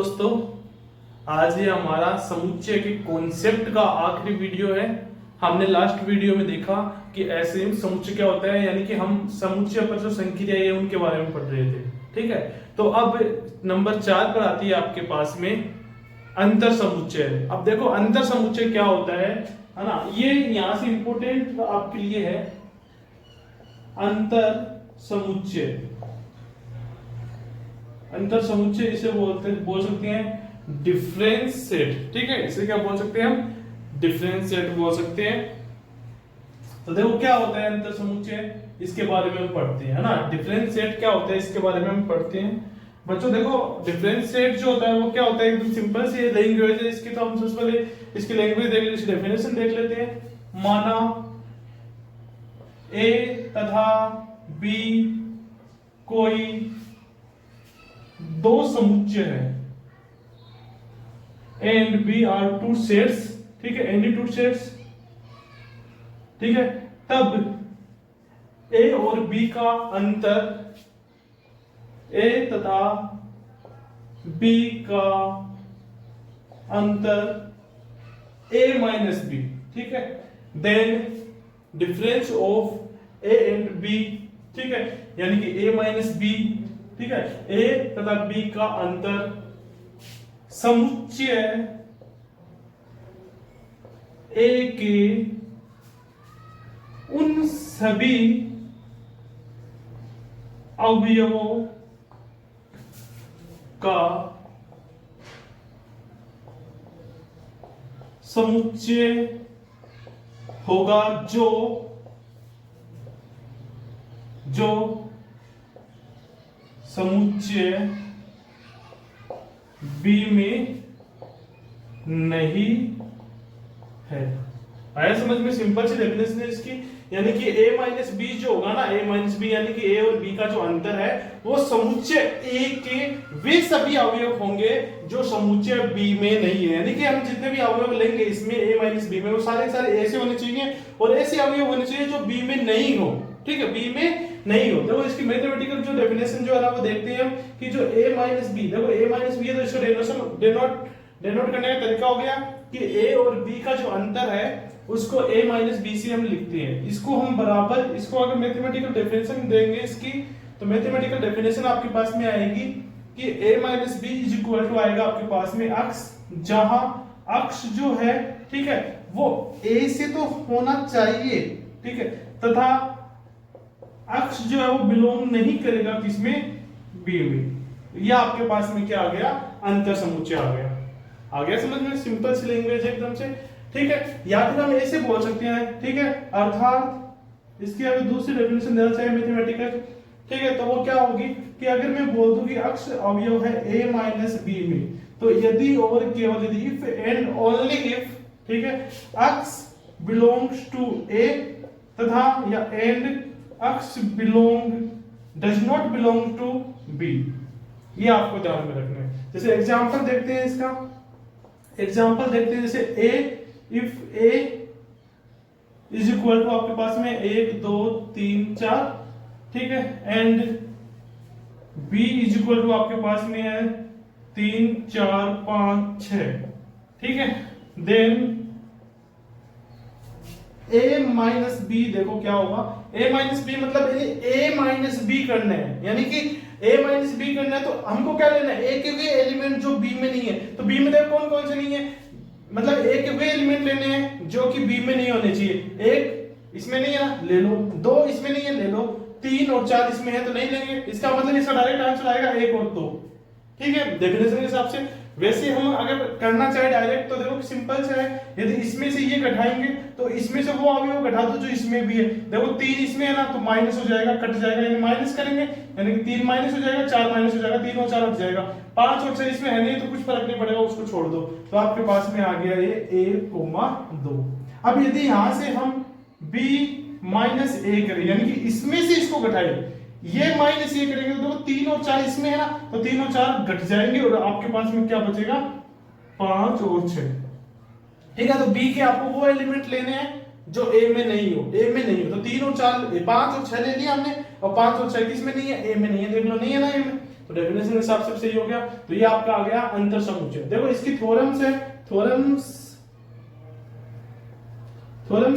दोस्तों, आज ये हमारा समुच्चय के कॉन्सेप्ट का आखिरी वीडियो है। हमने लास्ट वीडियो में देखा कि ऐसे समुच्चय क्या होता है, यानी कि हम समुच्चय पर जो संक्रिया है उनके बारे में पढ़ रहे थे। ठीक है, तो अब नंबर 4 पर आती है आपके पास में अंतर समुच्चय। अब देखो अंतर समुच्चय क्या होता है ना, ये यहां से इंपोर्टेंट आपके लिए है। अंतर समुच्चय, अंतर समुच्चय इसे बोल सकते हैं डिफरेंस सेट। ठीक है, इसे क्या बोल सकते हैं हम? डिफरेंस सेट बोल सकते हैं। तो देखो क्या होता है अंतर समुच्चय, इसके बारे में हम पढ़ते हैं, है ना। डिफरेंस सेट क्या होता है इसके बारे में हम पढ़ते हैं। बच्चों देखो डिफरेंस सेट जो होता है वो क्या होता है, एकदम सिंपल सी लैंग्वेज है इसकी। तो हम सबसे पहले इसकी लैंग्वेज देख लेते हैं, डेफिनेशन देख लेते हैं। माना ए तथा बी कोई दो समुच्चय है, A and B are two sets. ठीक है, एनी टू सेट्स। ठीक है, तब ए और बी का अंतर, ए तथा बी का अंतर ए माइनस बी। ठीक है, then difference of A and B. ठीक है, यानी कि ए माइनस बी। ठीक है, ए तथा बी का अंतर समुच्चय ए के उन सभी अवयवों का समुच्चय होगा जो समुच्चय बी में नहीं है। आया समझ में? सिंपल सी डेफिनेशन है इसकी, यानी कि a माइनस बी जो होगा ना, a माइनस बी यानी कि a और b का जो अंतर है वो समुच्चय a के वे सभी अवयव होंगे जो समुच्चय b में नहीं है। यानी कि हम जितने भी अवयव लेंगे इसमें a माइनस बी में, वो सारे सारे ऐसे होने चाहिए और ऐसे अवयव होने चाहिए जो b में नहीं हो। ठीक है, b में नहीं हो। देखो इसकी मैथमेटिकल जो डेफिनेशन जो है ना वो देखते हैं हम कि जो a माइनस बी, देखो a माइनस बी है तो इसका डेनोट करने का तरीका हो गया कि a और b का जो अंतर है उसको a माइनस बी से हम लिखते हैं। इसको हम बराबर, इसको अगर मैथमेटिकल डेफिनेशन देंगे इसकी, तो मैथमेटिकल डेफिनेशन आपके पास में आएगी कि a minus B is equal to आएगा आपके पास में अक्ष, जहां अक्ष जो है ठीक है वो a से तो होना चाहिए। ठीक है, तथा अक्ष जो है वो बिलोंग नहीं करेगा किसमें? b में। यह आपके पास में क्या आ गया? अंतर समुच्चय आ गया। आ गया समझ में? सिंपल सी लैंग्वेज एकदम से। ठीक है, या फिर हम ऐसे बोल सकते हैं। ठीक है, अर्थात इसकी अगर दूसरी डेफिनेशन देना चाहे मैथमेटिकल, ठीक है, तो वो क्या होगी कि अगर मैं बोल दूं कि अक्ष अवयव है a माइनस बी में, तो यदि और केवल यदि, इफ एंड ओनली इफ, ठीक है, अक्ष बिलोंग्स टू a तथा या एंड अक्ष does not belong to b। ये आपको ध्यान में रखना है। जैसे एग्जांपल देखते हैं इसका, एग्जांपल देखते हैं। जैसे a, if a is equal to आपके पास में 1 2 3 4, ठीक है, and b is equal to आपके पास में है 3 4 5 6। ठीक है, देन a माइनस बी, देखो क्या होगा a माइनस बी मतलब a माइनस बी करना है, यानी कि a माइनस बी करना है। तो हमको क्या लेना है? a के वे एलिमेंट जो b में नहीं है। तो b में देखो कौन कौन से नहीं है, मतलब a के वे एलिमेंट लेने हैं जो कि b में नहीं होने चाहिए। एक इसमें नहीं है ना, ले लो। 2 इसमें नहीं है, ले लो। 3 और 4 इसमें है तो नहीं लेंगे। इसका मतलब इसका डायरेक्ट आंसर आएगा 1 और 2। ठीक है, डेफिनेशन के हिसाब से। वैसे हम अगर करना चाहे डायरेक्ट तो देखो सिंपल से है, यदि इसमें से ये घटाएंगे तो इसमें से वो अवयव घटा दो जो इसमें भी है। देखो 3 इसमें है ना तो माइनस हो जाएगा, कट जाएगा, यानी माइनस करेंगे, यानी कि 3 माइनस हो जाएगा, 4 माइनस हो जाएगा, 3 और 4 हट जाएगा। 5 और 6 इसमें है नहीं तो कुछ फर्क नहीं पड़ेगा, उसको छोड़ दो। तो आपके पास में आ गया ये a, 2। अब यदि यहां से हम b माइनस a करें, यानी कि इसमें से इसको घटाएं, ये माइनस ये करेंगे तो 3 और 4 इसमें है ना, तो 3 और 4 घट जाएंगे और आपके पास में क्या बचेगा? 5 और 6। ठीक है, तो b के आपको वो एलिमेंट लेने हैं जो ए में नहीं हो, ए में नहीं हो तो 3 और 4, 5 और 6 ले लिया हमने, और 5 और 6 किस में नहीं है? ए में नहीं है, देख लो नहीं है ना ए में। तो डेफिनेशन के हिसाब से सही हो गया। तो ये आपका आ गया अंतर समुच्चय। देखो इसकी थ्योरम्स है, थ्योरम्स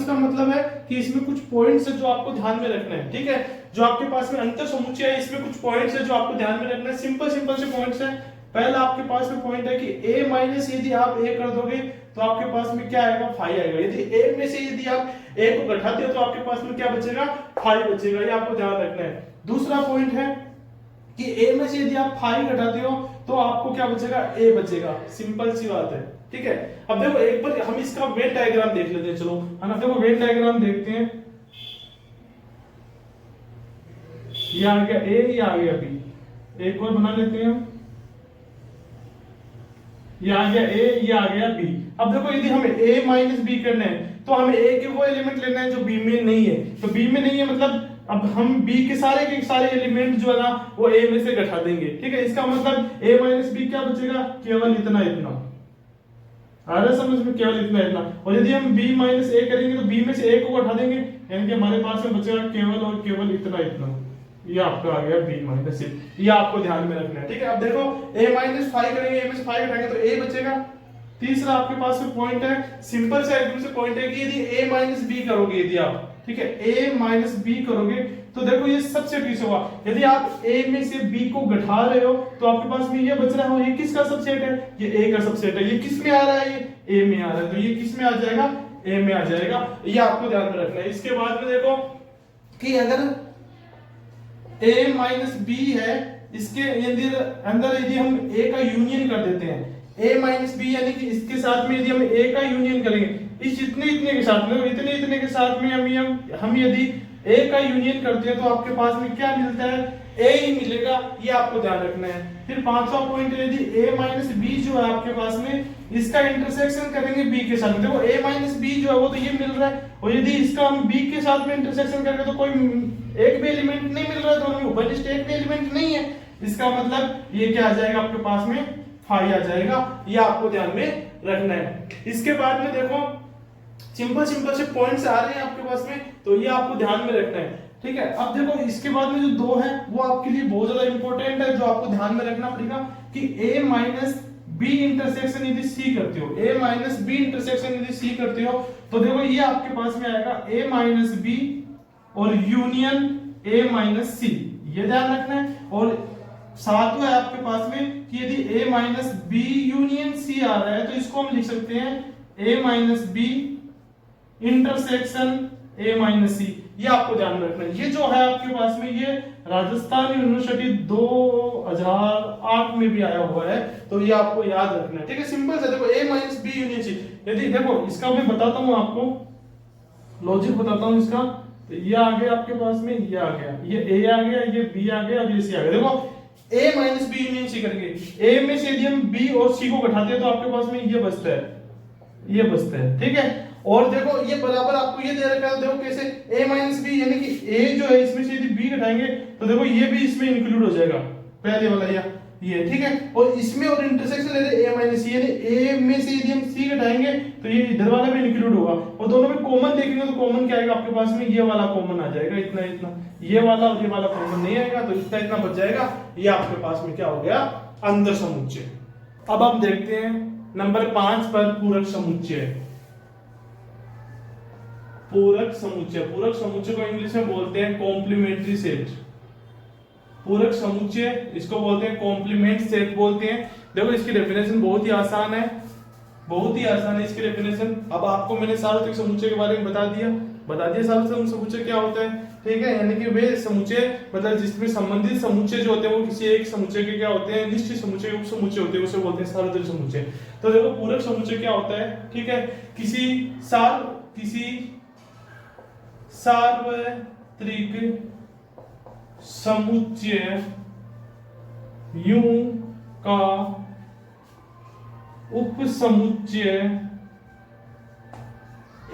का मतलब है कि इसमें कुछ पॉइंट्स है जो आपको ध्यान में रखना है, ठीक है। जो आपके पास में अंतर समुच्चय है इसमें कुछ पॉइंट्स है जो आपको ध्यान में रखना है, सिंपल सिंपल से पॉइंट्स है। पहला आपके पास में पॉइंट है कि a माइनस यदि आप a कर दोगे तो आपके पास में क्या आएगा, 5 आएगा। यदि a में से यदि आप a को घटाते हो तो आपके पास में क्या बचेगा, 5 बचेगा। ये आपको ध्यान रखना है। दूसरा पॉइंट है कि a में से यदि आप 5 घटाते हो तो आपको क्या बचेगा, a बचेगा। सिंपल सी बात है, ठीक है। अब देखो एक बार हम इसका वेन डायग्राम देख लेते हैं, चलो है ना। देखो वेन डायग्राम देखते हैं, ये आ गया a, ये आ गया b। एक और बना लेते हैं हम, ये आ गया a, ये आ गया b। अब देखो यदि हमें a माइनस b करना है तो हमें a के वो एलिमेंट लेना है जो b में नहीं है। तो b में नहीं है मतलब अब हम b के सारे एलिमेंट जो है ना वो a में से घटा देंगे, ठीक है। इसका मतलब a माइनस b क्या बचेगा, केवल इतना इतना। आ रहा है समझ में, केवल इतना इतना। और यदि हम b माइनस a करेंगे तो b में से a को घटा देंगे, यानी कि हमारे पास में बचेगा केवल और केवल इतना इतना। ये आपका आ गया b माइनस a। ये आपको ध्यान में रखना है, ठीक है। अब देखो a माइनस 5 करेंगे, a में से 5 घटाएंगे तो a बचेगा। तीसरा आपके पास में पॉइंट है, सिंपल सा एकदम से पॉइंट है कि यदि a माइनस b करोगे, यदि आप, ठीक है, a माइनस b करोगे तो देखो ये सबसे पीछे होगा। यदि आप a में से b को घटा रहे हो तो आपके पास में ये बच रहा है, ये किसका सबसेट है, ये a का सबसेट है। ये किस में आ रहा है, ये a में आ रहा है, तो ये किस में आ जाएगा, a में आ जाएगा। ये आपको ध्यान में रखना है। इसके बाद में देखो कि अगर a माइनस b है, इसके अंदर यदि हम a का यूनियन कर देते हैं, a माइनस b यानी कि इसके साथ में यदि हम a का यूनियन करेंगे, इस इतने के साथ में, इतने के साथ में हम यदि a का यूनियन करते हैं तो आपके पास में क्या मिलता है, a ही मिलेगा। ये आपको ध्यान रखना है। फिर पांचवा पॉइंट है, यदि a माइनस b जो है आपके पास में, इसका इंटरसेक्शन करेंगे b के साथ। देखो a माइनस b जो है वो तो ये मिल रहा है, और यदि इसका हम b के साथ में इंटरसेक्शन करेंगे तो कोई एक भी एलिमेंट नहीं मिल रहा है, दोनों में उपनिष्ठ एक भी एलिमेंट नहीं है। इसका मतलब ये क्या आ जाएगा आपके पास में, 5 आ जाएगा। ये आपको ध्यान में रखना है। इसके बाद में देखो सिंपल से पॉइंट्स आ रहे हैं आपके पास में, तो ये आपको ध्यान में रखना है, ठीक है। अब देखो इसके बाद में जो दो है वो आपके लिए बहुत ज्यादा इंपॉर्टेंट है, जो आपको ध्यान में रखना पड़ेगा कि a माइनस b इंटरसेक्शन यदि c करते हो, a माइनस b इंटरसेक्शन यदि c करते हो तो देखो ये आपके पास में आएगा a माइनस b और यूनियन a माइनस c। ये ध्यान रखना है। और सातवां है आपके पास में कि यदि a minus b union c आ रहा है तो इसको हम लिख सकते हैं a minus b intersection a minus c। ये आपको ध्यान में रखना है। ये जो है आपके पास में ये राजस्थान यूनिवर्सिटी 2008 में भी आया हुआ है, तो ये आपको याद रखना है, ठीक है। सिंपल सा देखो a minus b union c। यदि देखो इसका मैं बताता हूं आपको, लॉजिक बताता हूं इसका। तो ये आ गया आपके पास में, ये आ गया, ये a आ गया, ये b आ गया और ये c आ गया। देखो a minus b union c करके a में से यदि हम b और c को घटाते हैं तो आपके पास में ये बचता है, ये बचता है, ठीक है। और देखो ये बराबर आपको ये दे रखा है, देखो कैसे a माइनस b यानी कि a जो है इसमें से यदि b घटाएंगे तो देखो ये भी इसमें इंक्लूड हो जाएगा, पहले वाला ये ठीक है। और इसमें और इंटरसेक्शन ले रहे a माइनस c, यानी a में से यदि हम c घटाएंगे तो ये इधर वाला भी इंक्लूड होगा। और दोनों में कॉमन देखेंगे तो कॉमन क्या आएगा आपके पास में, ये वाला कॉमन आ जाएगा, इतना इतना। ये वाला और ये वाला कॉमन नहीं आएगा, तो इतना इतना बच जाएगा। ये आपके पास में क्या हो गया, अंतर समुच्चय। अब हम देखते हैं नंबर 5 पर पूरक समुच्चय। पूरक समुच्चय, पूरक समुच्चय को इंग्लिश में बोलते हैं कॉम्प्लीमेंट्री सेट। पूरक समुच्चय इसको बोलते हैं कॉम्प्लीमेंट सेट बोलते हैं। देखो इसकी डेफिनेशन बहुत ही आसान है, बहुत ही आसान है इसकी डेफिनेशन। अब आपको मैंने सार्वत्रिक समुच्चय के बारे में बता दिया सार्वत्रिक समुच्चय क्या होता है, ठीक है। यानी कि वे समुच्चय मतलब जिसमें संबंधित समुच्चय जो होते हैं वो किसी एक समुच्चय के क्या होते हैं, निश्चित समुच्चय उप समुच्चय होते हैं, उसे बोलते हैं सार्वत्रिक समुच्चय। तो देखो पूरक समुच्चय क्या होता है, ठीक है। किसी सार्वत्रिक समुच्चय यू का उप समुच्चय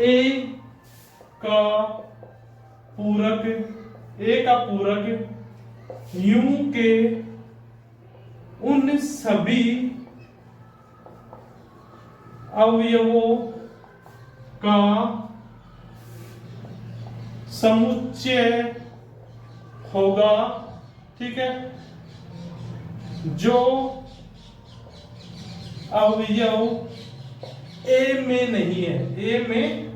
ए का पूरक यू के उन सभी अवयवों का समुच्चय होगा, ठीक है। जो अवयव ए में नहीं है, ए में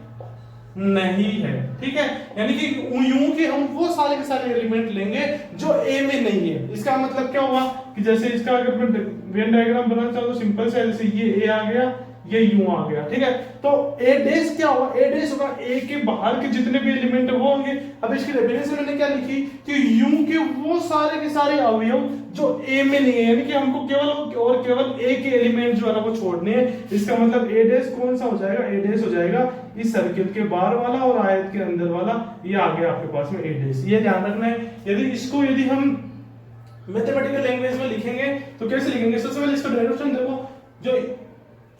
नहीं है, ठीक है। यानी कि यूं कि हम वो सारे के सारे एलिमेंट लेंगे जो ए में नहीं है। इसका मतलब क्या हुआ कि जैसे इसका अगर मैं वेन डायग्राम बनाना चाहूँ तो सिंपल से जैसे ये ए आ गया, ये यूं आ गया, ठीक है। तो ए डैश क्या होगा, ए डैश होगा ए के बाहर के जितने भी एलिमेंट वो होंगे। अब इसकी डेफिनेशन मैंने क्या लिखी कि यूं के वो सारे के सारे अवयव जो ए में नहीं है, यानी कि हमको केवल और केवल ए के एलिमेंट जो है ना वो छोड़ने हैं। इसका मतलब ए डैश कौन सा हो जाएगा, ए डैश हो जाएगा इस सर्किल के बाहर वाला और आयत के अंदर वाला, ये आ गया आपके पास में ए डैश। ये ध्यान रखना है। यदि हम मैथमेटिकल लैंग्वेज में लिखेंगे तो कैसे लिखेंगे, सबसे पहले इसका डेरिवेशन देखो। जो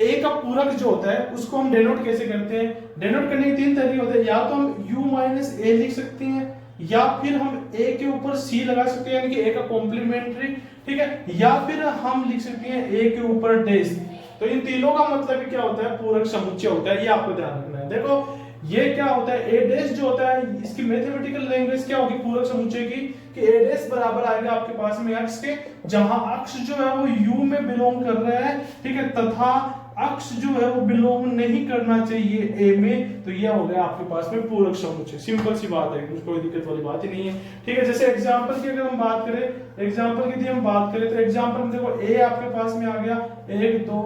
ए का पूरक जो होता है उसको हम डेनोट कैसे करते हैं, डेनोट करने के 3 तरीके होते हैं। या तो हम u माइनस ए लिख सकते हैं, या फिर हम ए के ऊपर सी लगा सकते हैं, यानी कि ए का कॉम्प्लीमेंट्री, ठीक है। या फिर हम लिख सकते हैं ए के ऊपर डैश। तो इन तीनों का मतलब क्या होता है, पूरक समुच्चय होता है। ये आपको ध्यान रखना है। देखो ये क्या होता है, ए डैश जो होता है इसकी मैथमेटिकल लैंग्वेज क्या होगी पूरक समुच्चय की, कि ए डैश बराबर आएगा आपके पास में अक्ष के, जहां अक्ष जो है वो यू में बिलोंग कर रहा है, ठीक है, तथा अक्ष जो है वो बिलोंग नहीं करना चाहिए ए में। तो ये हो गया आपके पास में पूरक समुच्चय। सिंपल सी बात है, कुछ कोई दिक्कत वाली बात ही नहीं है, ठीक है। जैसे एग्जांपल की अगर हम बात करें, एग्जांपल की यदि हम बात करें तो एग्जांपल में देखो ए आपके पास में आ गया 1 2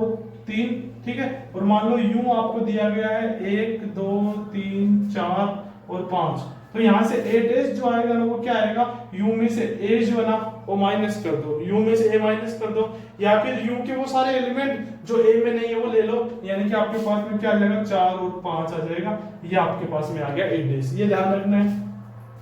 3, ठीक है। और मान लो यू आपको दिया गया है 1 2 3 4 और 5। तो यहाँ से ए डैश जो आएगा ना वो क्या आएगा, यू में से ए जो है ना वो माइनस कर दो, यू में से ए माइनस कर दो, या फिर यू के वो सारे एलिमेंट जो ए में नहीं है वो ले लो, यानी कि आपके पास में क्या आ जाएगा 4 और 5 आ जाएगा। ये आपके पास में आ गया ए डैश। ये ध्यान रखना है।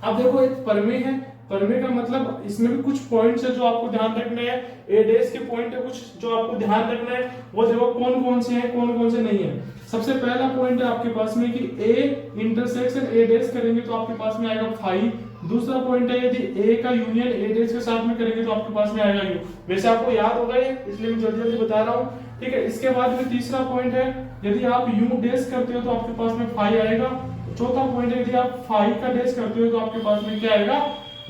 अब देखो एक परमेय है, परमेय का मतलब इसमें भी कुछ पॉइंट्स है जो आपको ध्यान रखने हैं। ए डैश के पॉइंट है कुछ जो आपको ध्यान रखना है, वो देखो कौन कौन से हैं कौन कौन से नहीं है। सबसे पहला पॉइंट है आपके पास में कि ए इंटरसेक्शन ए डैश करेंगे तो आपके पास में आएगा 5। दूसरा पॉइंट है यदि ए का यूनियन ए डैश के साथ में करेंगे तो आपके पास में आएगा यू। वैसे आपको याद होगा ये, इसलिए मैं जल्दी जल्दी बता रहा हूँ, ठीक है। इसके बाद में तीसरा पॉइंट है यदि आप यू डैश करते हो तो आपके पास में 5 आएगा। चौथा पॉइंट है यदि आप 5 का डैश करते हो तो आपके पास में क्या आएगा,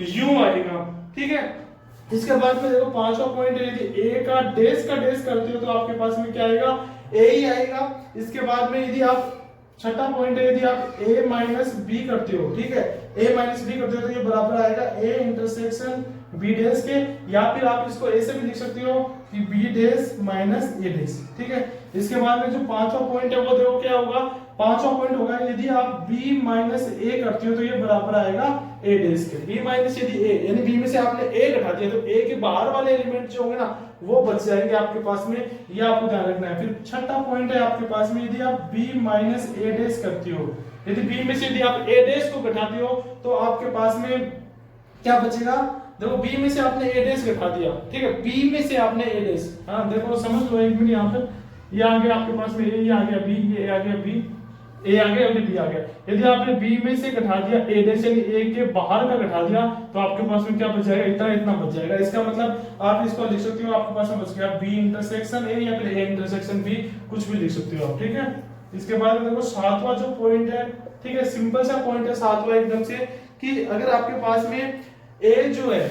यू आएगा, ठीक है। इसके बाद में देखो पांचवा पॉइंट है यदि ए का डैश करते हो तो आपके पास में क्या आएगा, ए ही आएगा। इसके बाद में यदि आप छठा पॉइंट है यदि आप a माइनस बी करते हो, ठीक है, a माइनस बी करते हो तो ये बराबर आएगा a इंटरसेक्शन b डैश के, या फिर आप इसको a से भी लिख सकते हो कि b dash minus a dash, ठीक है। इसके बाद में जो पांचवा पॉइंट है वो देखो क्या होगा, पांचवा पॉइंट होगा यदि आप b माइनस a करते हो तो ये बराबर आएगा a डैश के। b माइनस यदि a यानी b में से आपने a घटा दिया तो a के बाहर वाले एलिमेंट जो होंगे ना वो बच जाएंगे आपके पास में, ये आपको ध्यान रखना है। फिर छठा पॉइंट है आपके पास में यदि आप b माइनस a डैश करते हो, यदि b में से यदि आप a डैश को घटाते हो तो आपके पास में क्या बचेगा, देखो b में से आपने a डैश घटा दिया, ठीक है, b में से आपने a डैश, हाँ देखो समझ लो एक मिनट, यहाँ पर ये आ गया आपके पास में a, ये आ गया b, ये आ गया b, ए आ गया और b आ गया। यदि आपने b में से घटा दिया a डैश यानी a के बाहर का घटा दिया तो आपके पास में क्या बच जाएगा, इतना इतना बच जाएगा। इसका मतलब आप इसको लिख सकते हो आपके पास में बच गया b इंटरसेक्शन a या फिर a इंटरसेक्शन b, कुछ भी लिख सकते हो आप, ठीक है। इसके बाद में देखो सातवां जो पॉइंट है, ठीक है, सिंपल सा पॉइंट है सातवां एकदम से, कि अगर आपके पास में a जो है,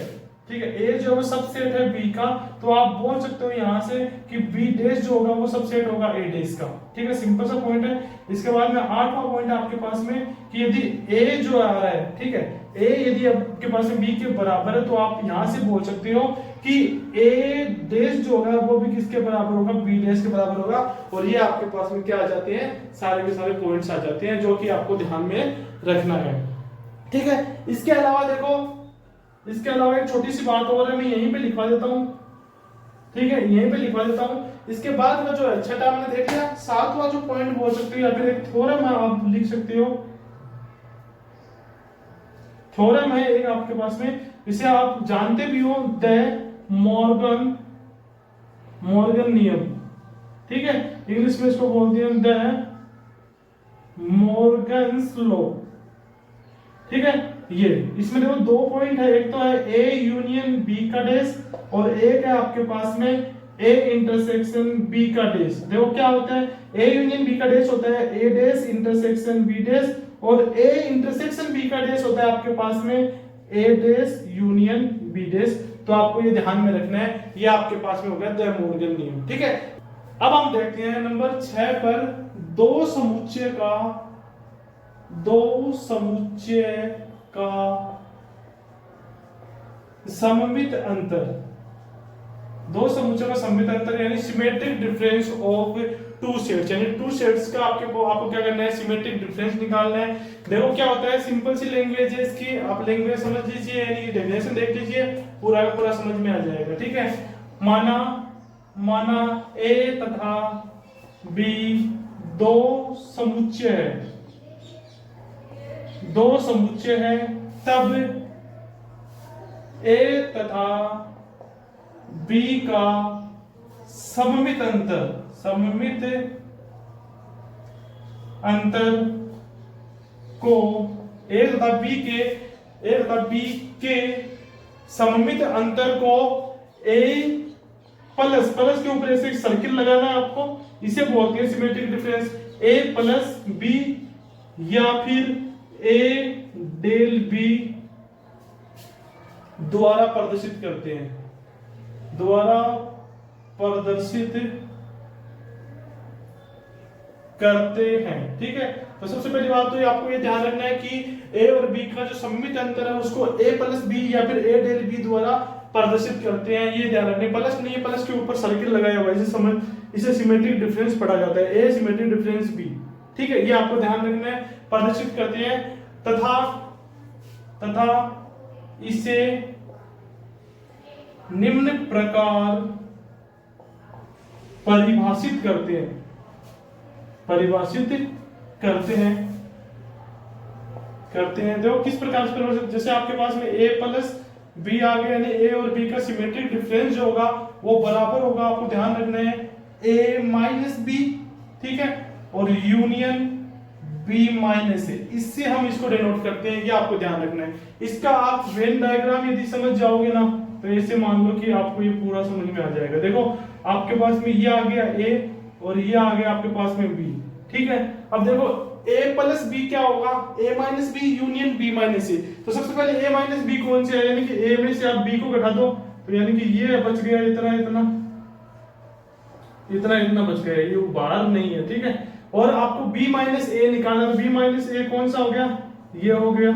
ठीक है, a जो है वो सबसेट है b का, तो आप बोल सकते हो यहाँ से कि b डैश जो होगा वो सबसेट होगा a डैश का, ठीक है, सिंपल सा पॉइंट है। इसके बाद में आठवां पॉइंट है आपके पास में कि यदि a जो आ रहा है, ठीक है, a यदि आपके पास में b के बराबर है तो आप यहाँ से बोल सकते हो कि a डैश जो होगा वो भी किसके बराबर होगा, b डैश के बराबर होगा। और ये आपके पास में क्या आ जाते हैं, सारे के सारे पॉइंट्स आ जाते हैं जो कि आपको ध्यान में रखना है, ठीक है। इसके अलावा देखो, इसके अलावा एक छोटी सी बात और है, मैं यहीं पे लिखवा देता हूँ, ठीक है, यहीं पे लिखवा देता हूँ। इसके बाद में जो है छठा आपने देख लिया, सातवां जो पॉइंट बोल सकते हो या फिर एक थ्योरम आप लिख सकते हो, थ्योरम है एक आपके पास में, इसे आप जानते भी हो, द मॉर्गन नियम, ठीक है, इंग्लिश में इसको बोलते हैं द मॉर्गन्स लॉ, ठीक है। ये इसमें देखो 2 पॉइंट है, एक तो है ए यूनियन बी का डैश और एक है आपके पास में ए इंटरसेक्शन बी का डैश। देखो क्या होता है, ए यूनियन बी का डैश होता है ए डैश इंटरसेक्शन बी डैश, और ए इंटरसेक्शन बी का डैश होता है आपके पास में ए डैश यूनियन बी डैश। तो आपको ये ध्यान में रखना है, ये आपके पास में हो गया द मोर्गन नियम। ठीक है, अब हम देखते हैं नंबर 6 पर दो समुच्चय का सममित अंतर, दो समुच्चयों का सममित अंतर यानी symmetric difference of two sets, यानी टू सेट्स का आपको क्या करना है, सिमेट्रिक डिफरेंस निकालना है। देखो क्या होता है, सिंपल सी लैंग्वेज है इसकी, आप लैंग्वेज समझ लीजिए, यानी डेफिनेशन देख लीजिए, पूरा का पूरा समझ में आ जाएगा। ठीक है, माना ए तथा बी दो समुच्चय है, तब ए तथा बी का सममित अंतर को ए तथा बी के सममित अंतर को ए प्लस के ऊपर ऐसे एक सर्किल लगाना है आपको, इसे बोलते हैं सिमेट्रिक डिफरेंस, ए प्लस बी या फिर ए डेल बी द्वारा प्रदर्शित करते हैं, ठीक है। तो सबसे पहली बात तो ये आपको ये ध्यान रखना है कि ए और बी का जो सममित अंतर है उसको ए प्लस बी या फिर ए डेल बी द्वारा प्रदर्शित करते हैं, ये ध्यान रखना है। प्लस नहीं है, प्लस के ऊपर सर्किल लगाया हुआ है, इसे सिमेट्रिक डिफरेंस पढ़ा जाता है, ए सिमेट्रिक डिफरेंस बी। ठीक है, ये आपको ध्यान रखना है, प्रदर्शित करते हैं तथा इसे निम्न प्रकार परिभाषित करते हैं। देखो किस प्रकार से, जैसे आपके पास में a प्लस बी आ गया, यानी a और b का सिमेट्रिक डिफरेंस जो होगा वो बराबर होगा, आपको ध्यान रखना है, a माइनस बी, ठीक है, और यूनियन b माइनस a, इससे हम इसको डिनोट करते हैं, ये आपको ध्यान रखना है। इसका आप वेन डायग्राम यदि समझ जाओगे ना, तो ऐसे मान लो कि आपको ये पूरा समझ में आ जाएगा। देखो आपके पास में ये आ गया a और ये आ गया आपके पास में b, ठीक है। अब देखो a प्लस बी क्या होगा, a minus B union b minus a। तो सबसे पहले a माइनस बी कौन से है, यानी कि a में से आप b को घटा दो, तो यानी कि ये बच गया इतना बच गया, ये बाहर नहीं है, ठीक है। और आपको b माइनस a निकालना, तो b माइनस a कौन सा हो गया, ये हो गया,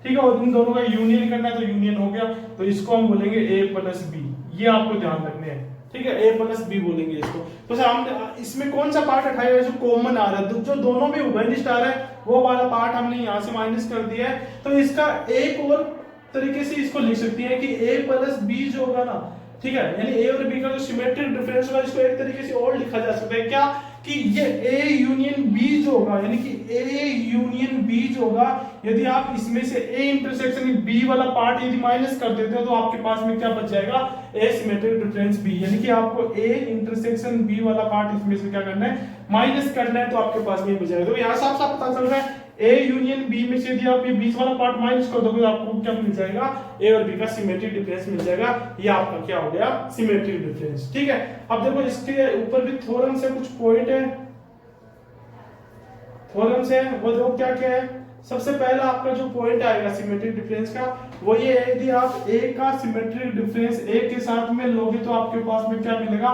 ठीक है। और इन दोनों का यूनियन करना है, तो यूनियन हो गया, तो इसको हम बोलेंगे a प्लस बी, ये आपको ध्यान रखने हैं, ठीक है, a प्लस बी बोलेंगे इसको। तो हम इसमें कौन सा पार्ट हटाया है, जो कॉमन आ रहा है, जो दोनों में उभयनिष्ठ आ रहा है, वो वाला पार्ट हमने यहाँ से माइनस कर दिया है। तो इसका एक और तरीके से इसको लिख सकती है कि a प्लस बी जो होगा ना, ठीक है, यानी a और b का जो सिमेट्रिक डिफरेंस होगा, इसको एक तरीके से और लिखा जा सकता है क्या, कि ये a यूनियन b जो होगा, यानी कि a यूनियन b जो होगा, यदि आप इसमें से a इंटरसेक्शन b वाला पार्ट यदि माइनस कर देते हो, तो आपके पास में क्या बच जाएगा, a सिमेट्रिक डिफरेंस b, यानी कि आपको a इंटरसेक्शन b वाला पार्ट इसमें से क्या करना है, माइनस करना है, तो आपके पास में बच जाएगा। तो यहाँ साफ साफ पता चल रहा है, a यूनियन b में से यदि आप ये बीच वाला पार्ट माइनस कर दोगे, तो आपको क्या मिल जाएगा, a और b का सिमेट्रिक डिफरेंस मिल जाएगा। ये आपका क्या हो गया, सिमेट्रिक डिफरेंस, ठीक है। अब देखो इसके ऊपर भी थ्योरम से कुछ पॉइंट है, थ्योरम से वो देखो क्या क्या है। सबसे पहला आपका जो पॉइंट आएगा सिमेट्रिक डिफरेंस का, वो ये है, यदि आप a का सिमेट्रिक डिफरेंस a के साथ में लोगे, तो आपके पास में क्या मिलेगा,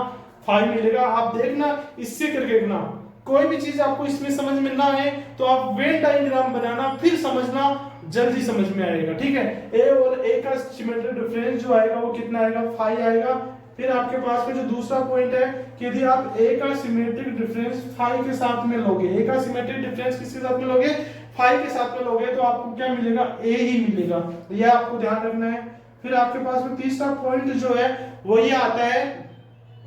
5 मिलेगा। आप देखना, इससे करके देखना, कोई भी चीज आपको इसमें समझ में ना है तो आप वेन डायग्राम बनाना, फिर समझना, जल्दी समझ में आएगा, ठीक है। a और a का सिमेट्रिक डिफरेंस जो आएगा वो कितना आएगा, 5 आएगा। फिर आपके पास में जो दूसरा पॉइंट है कि यदि आप a का सिमेट्रिक डिफरेंस 5 के साथ में लोगे, a का सिमेट्रिक डिफरेंस किसके साथ में लोगे, 5 के साथ में लोगे, तो आपको क्या मिलेगा, a ही मिलेगा, तो यह आपको ध्यान रखना है। फिर आपके पास में तीसरा पॉइंट जो है वो ये आता है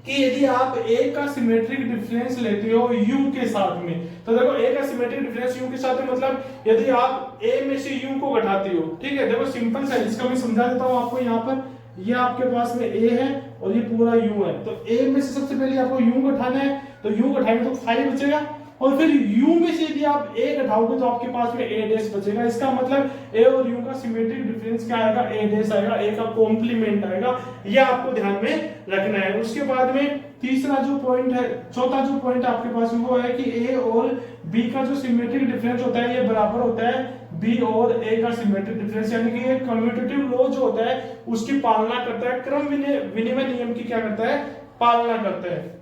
कि यदि आप a का सिमेट्रिक डिफरेंस लेते हो u के साथ में, तो देखो a का सिमेट्रिक डिफरेंस u के साथ में मतलब यदि आप a में से u को घटाते हो, ठीक है। देखो सिंपल सा, इसका मैं समझा देता हूं आपको। यहाँ पर ये आपके पास में a है और ये पूरा u है, तो a में से सबसे पहले आपको u घटाना है, तो u घटाएंगे तो 5 बचेगा, और फिर u में से यदि आप a घटाओगे तो आपके पास में a डैश बचेगा। इसका मतलब a और u का सिमेट्रिक डिफरेंस क्या आएगा, a डैश आएगा, a का कॉम्प्लीमेंट आएगा, ये आपको ध्यान में रखना है। उसके बाद में तीसरा जो पॉइंट है, चौथा जो पॉइंट आपके पास वो है कि a और b का जो सिमेट्रिक डिफरेंस होता है ये बराबर होता है बी और ए का सिमेट्रिक डिफरेंस, यानी कि ये कम्यूटेटिव लॉ जो होता है उसकी पालना करता है, क्रम विनिमय नियम की क्या करता है, पालना करता है।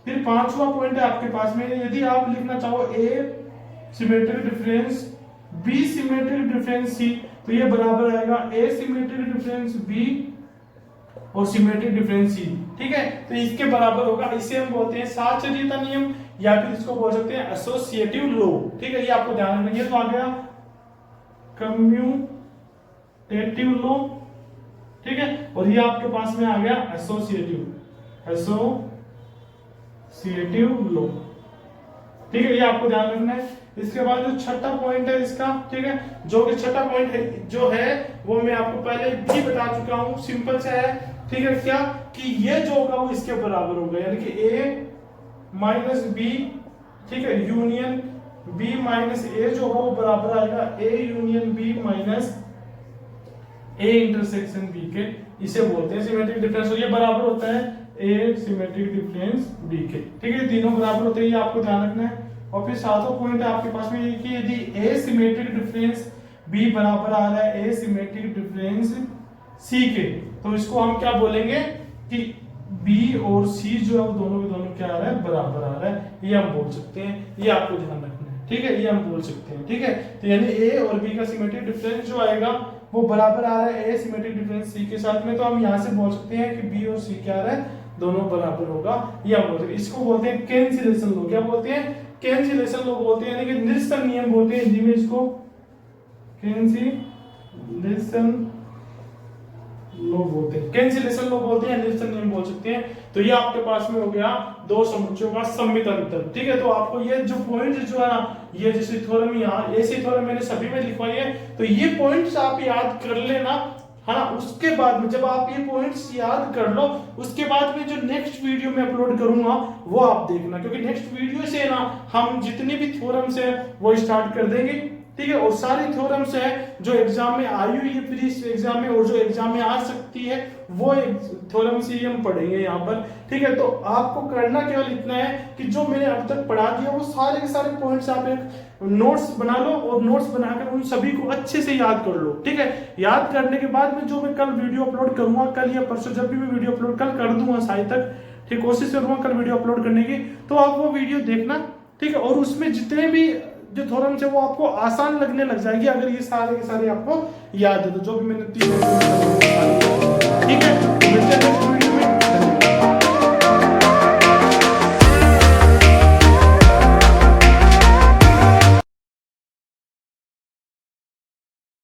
फिर पांचवा पॉइंट है आपके पास में, यदि आप लिखना चाहो A symmetric difference B symmetric difference C, तो ये बराबर आएगा ए सिमेट्रिक डिफरेंस बी और सिमेट्रिक डिफरेंस सी। ठीक है, तो इसके बराबर होगा, इसे हम बोलते हैं साहचर्यता नियम या फिर इसको बोल सकते हैं एसोसिएटिव लॉ। ठीक है, ये आपको ध्यान रखना। ये तो आ गया कम्यूटेटिव लॉ, ठीक है, और ये आपके पास में आ गया एसोसिएटिव लॉ। ठीक है, ये आपको ध्यान रखना है। इसके बाद जो छठा पॉइंट है इसका, ठीक है, जो कि छठा पॉइंट है जो है वो मैं आपको पहले भी बता चुका हूं, सिंपल से है। ठीक है, क्या कि ये जो होगा वो इसके बराबर होगा, यानी कि ए माइनस बी, ठीक है, यूनियन बी माइनस ए जो होगा वो बराबर आएगा A union B minus A intersection B के। इसे बोलते हैं सिमेट्रिक डिफरेंस, और ये बराबर होता है ए सिमेट्रिक डिफरेंस बी के। ठीक है, तीनों बराबर होते हैं, ये आपको ध्यान रखना है। और फिर सातवां पॉइंट है आपके पास में ये कि यदि ए सिमेट्रिक डिफरेंस बी बराबर आ रहा है ए सिमेट्रिक डिफरेंस सी के, तो इसको हम क्या बोलेंगे कि बी और सी जो है वो दोनों के दोनों क्या आ रहा है, बराबर आ रहा है, ये हम बोल सकते हैं। ये आपको ध्यान रखना है, ठीक है, ये हम बोल सकते हैं। ठीक है, तो यानी ए और बी का सिमेट्रिक डिफरेंस जो आएगा वो बराबर आ रहा है ए सिमेट्रिक डिफरेंस सी के साथ में, तो हम यहाँ से बोल सकते हैं कि बी और सी क्या आ रहा है, दोनों बराबर होगा। ये हम बोलते हैं, इसको बोलते हैं कैंसिलेशन लॉ। क्या बोलते हैं, कैंसिलेशन लॉ बोलते हैं, यानी कि निरसन नियम बोलते हैं हिंदी में इसको, कैंसिलेशन लॉ बोलते हैं, कैंसिलेशन लॉ बोलते हैं, निरसन नियम बोल सकते हैं। तो ये आपके पास में हो गया दो समुच्चयों का सम्मित अंतर। ठीक है, तो आपको ये जो पॉइंट जो है ना, ये जैसे थ्योरम यहाँ ऐसे थ्योरम मैंने सभी में लिखवाई है, तो ये पॉइंट्स आप याद कर लेना, है ना। उसके बाद में जब आप ये पॉइंट्स याद कर लो, उसके बाद में जो नेक्स्ट वीडियो में अपलोड करूंगा वो आप देखना, क्योंकि नेक्स्ट वीडियो से ना हम जितने भी थ्योरम्स है वो स्टार्ट कर देंगे। ठीक है, और सारी थ्योरम्स है जो एग्जाम में आई हुई है प्री एग्जाम में और जो एग्जाम में आ सकती है वो थ्योरम्स ही हम पढ़ेंगे यहाँ पर। ठीक है, तो आपको करना केवल इतना है कि जो मैंने अब तक पढ़ा दिया वो सारे के सारे पॉइंट्स आप एक नोट्स बना लो और नोट्स बनाकर उन सभी को अच्छे से याद कर लो। ठीक है, याद करने के बाद में जो मैं कल वीडियो अपलोड करूंगा, कल या परसों जब भी मैं वीडियो अपलोड कल कर दूंगा शायद तक, ठीक, कोशिश करूंगा कल वीडियो अपलोड करने की, तो आप वो वीडियो देखना। ठीक है, और उसमें जितने भी जो थ्योरम्स है वो आपको आसान लगने लग जाएगी अगर ये सारे के सारे आपको याद है, तो जो भी मैंने 3 ठीक है।